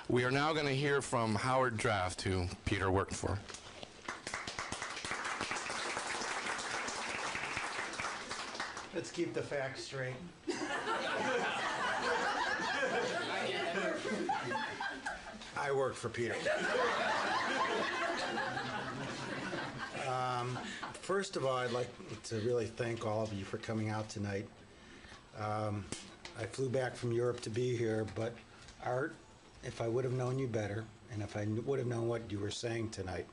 We are now going to hear from Howard Draft, who Peter worked for. Let's keep the facts straight. I worked for Peter. First of all, I'd like to really thank all of you for coming out tonight. I flew back from Europe to be here, but Art, if I would have known you better, and if I would have known what you were saying tonight,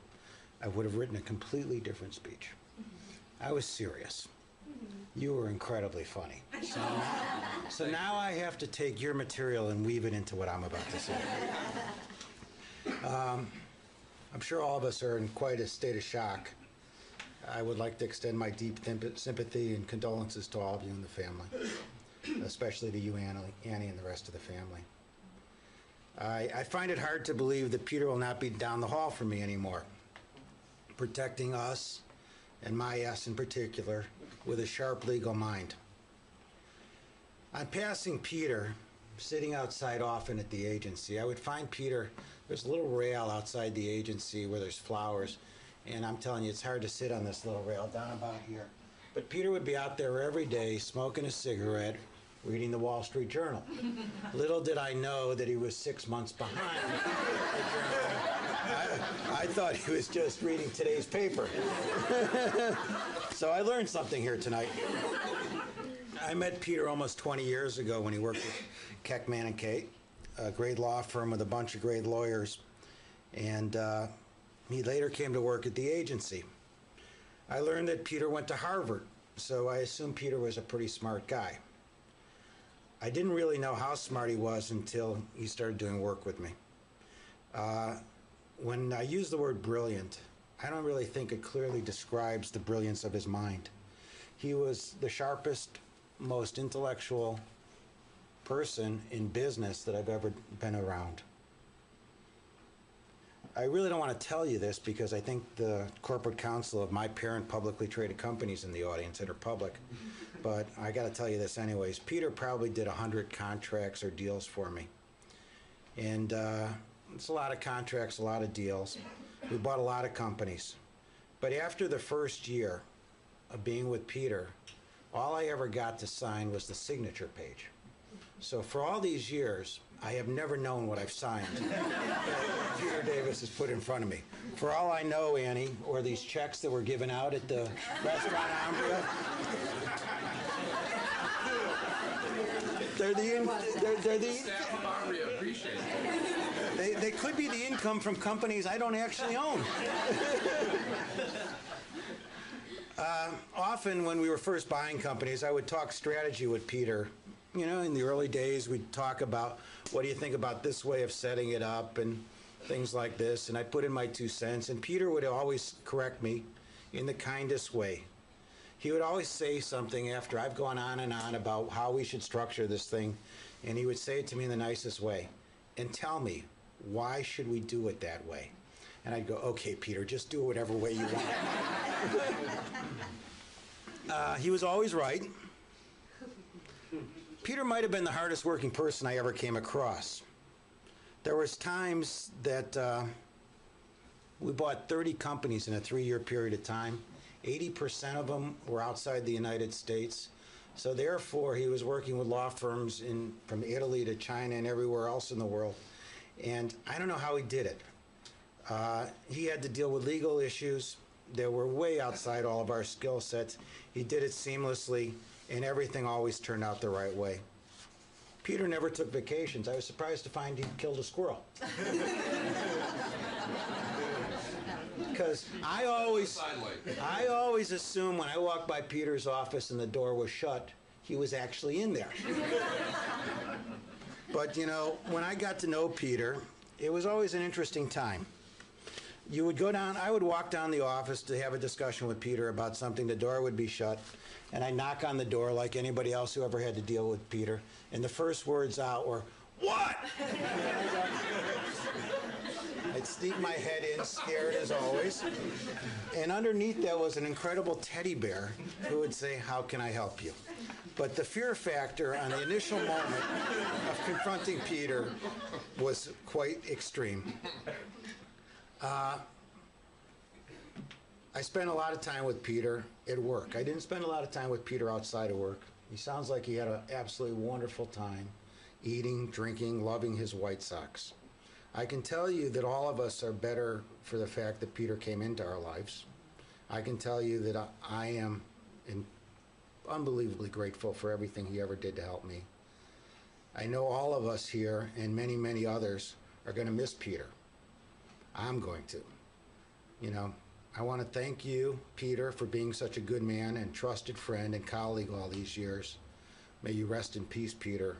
I would have written a completely different speech. I was serious. You were incredibly funny. So now I have to take your material and weave it into what I'm about to say. I'm sure all of us are in quite a state of shock. I would like to extend my deep sympathy and condolences to all of you in the family, especially to you, Annie, and the rest of the family. I find it hard to believe that Peter will not be down the hall from me anymore, protecting us, and my ass in particular, with a sharp legal mind. On passing Peter, sitting outside often at the agency, I would find Peter, there's a little rail outside the agency where there's flowers, and I'm telling you, it's hard to sit on this little rail down about here. But Peter would be out there every day smoking a cigarette, reading the Wall Street Journal. Little did I know that he was 6 months behind the journal. I thought he was just reading today's paper. So I learned something here tonight. I met Peter almost 20 years ago when he worked with Keckman and Kate, a great law firm with a bunch of great lawyers. And he later came to work at the agency. I learned that Peter went to Harvard, so I assumed Peter was a pretty smart guy. I didn't really know how smart he was until he started doing work with me. When I use the word brilliant, I don't really think it clearly describes the brilliance of his mind. He was the sharpest, most intellectual person in business that I've ever been around. I really don't want to tell you this because I think the corporate counsel of my parent publicly traded companies in the audience that are public, but I got to tell you this anyways. Peter probably did 100 contracts or deals for me. And it's a lot of contracts, a lot of deals. We bought a lot of companies. But after the first year of being with Peter, all I ever got to sign was the signature page. So for all these years, I have never known what I've signed that Peter Davis has put in front of me. For all I know, Annie, or these checks that were given out at the restaurant Umbria, they could be the income from companies I don't actually own. Often when we were first buying companies, I would talk strategy with Peter. You know, in the early days, we'd talk about, what do you think about this way of setting it up and things like this, and I put in my 2 cents, and Peter would always correct me in the kindest way. He would always say something after I've gone on and on about how we should structure this thing, and he would say it to me in the nicest way, and tell me, why should we do it that way? And I'd go, okay, Peter, just do it whatever way you want. He was always right. Peter might have been the hardest working person I ever came across. There was times that we bought 30 companies in a 3-year period of time. 80% of them were outside the United States. So therefore, he was working with law firms from Italy to China and everywhere else in the world. And I don't know how he did it. He had to deal with legal issues that were way outside all of our skill sets. He did it seamlessly, and everything always turned out the right way. Peter never took vacations. I was surprised to find he killed a squirrel. Because I always assume when I walked by Peter's office and the door was shut, he was actually in there. But, you know, when I got to know Peter, it was always an interesting time. You would go down, I would walk down the office to have a discussion with Peter about something, the door would be shut, and I'd knock on the door like anybody else who ever had to deal with Peter, and the first words out were, "What?" I'd sneak my head in, scared as always, and underneath that was an incredible teddy bear who would say, "How can I help you?" But the fear factor on the initial moment of confronting Peter was quite extreme. I spent a lot of time with Peter at work. I didn't spend a lot of time with Peter outside of work. He sounds like he had an absolutely wonderful time eating, drinking, loving his White Sox. I can tell you that all of us are better for the fact that Peter came into our lives. I can tell you that I am unbelievably grateful for everything he ever did to help me. I know all of us here and many, many others are going to miss Peter. I'm going to. You know, I want to thank you, Peter, for being such a good man and trusted friend and colleague all these years. May you rest in peace, Peter.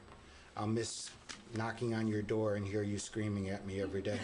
I'll miss knocking on your door and hear you screaming at me every day.